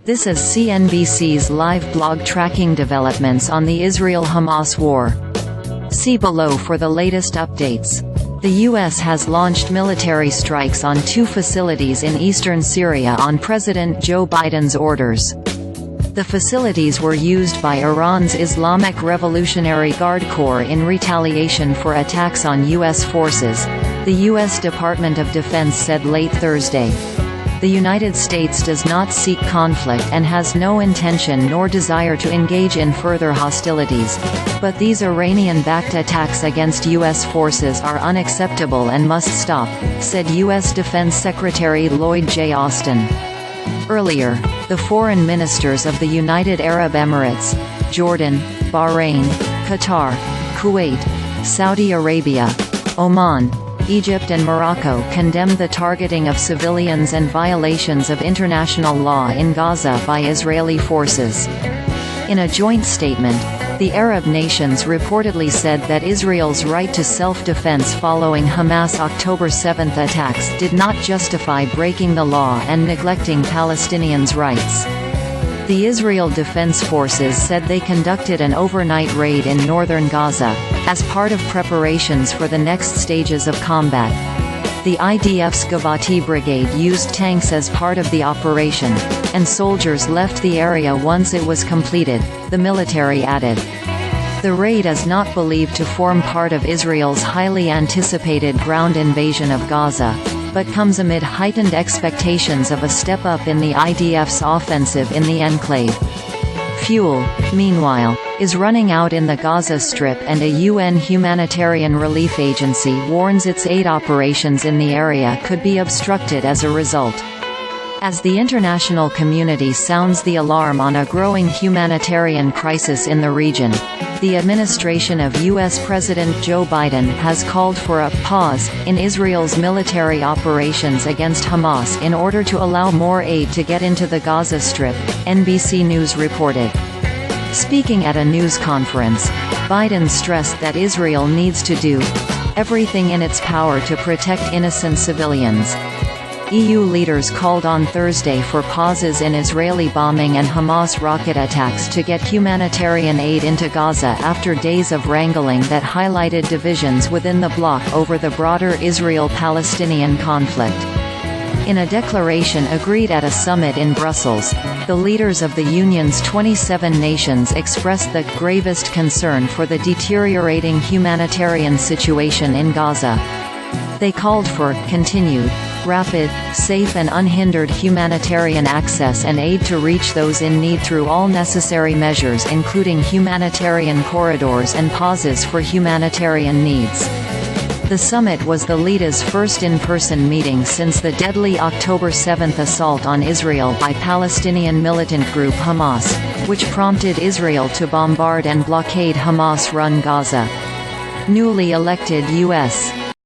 This is CNBC's live blog tracking developments on the Israel-Hamas war. See below for the latest updates. The U.S. has launched military strikes on 2 facilities in eastern Syria on President Joe Biden's orders. The facilities were used by Iran's Islamic Revolutionary Guard Corps in retaliation for attacks on U.S. forces, the U.S. Department of Defense said late Thursday. The United States does not seek conflict and has no intention nor desire to engage in further hostilities, but these Iranian-backed attacks against U.S. forces are unacceptable and must stop, said U.S. Defense Secretary Lloyd J. Earlier, the foreign ministers of the United Arab Emirates, Jordan, Bahrain, Qatar, Kuwait, Saudi Arabia, Oman, Egypt and Morocco condemned the targeting of civilians and violations of international law in Gaza by Israeli forces. In a joint statement, the Arab nations reportedly said that Israel's right to self-defense following Hamas October 7 attacks did not justify breaking the law and neglecting Palestinians' rights. The Israel Defense Forces said they conducted an overnight raid in northern Gaza, as part of preparations for the next stages of combat. The IDF's Givati Brigade used tanks as part of the operation, and soldiers left the area once it was completed, the military added. The raid is not believed to form part of Israel's highly anticipated ground invasion of Gaza, but comes amid heightened expectations of a step-up in the IDF's offensive in the enclave. Fuel, meanwhile, is running out in the Gaza Strip, and a UN humanitarian relief agency warns its aid operations in the area could be obstructed as a result. As the international community sounds the alarm on a growing humanitarian crisis in the region, the administration of U.S. President Joe Biden has called for a pause in Israel's military operations against Hamas in order to allow more aid to get into the Gaza Strip, NBC News reported. Speaking at a news conference, Biden stressed that Israel needs to do everything in its power to protect innocent civilians. EU leaders called on Thursday for pauses in Israeli bombing and Hamas rocket attacks to get humanitarian aid into Gaza after days of wrangling that highlighted divisions within the bloc over the broader Israel-Palestinian conflict. In a declaration agreed at a summit in Brussels, the leaders of the Union's 27 nations expressed the gravest concern for the deteriorating humanitarian situation in Gaza. They called for continued, rapid, safe and unhindered humanitarian access and aid to reach those in need through all necessary measures, including humanitarian corridors and pauses for humanitarian needs. The summit was the leaders' first in-person meeting since the deadly October 7 assault on Israel by Palestinian militant group Hamas, which prompted Israel to bombard and blockade Hamas-run Gaza. Newly elected U.S.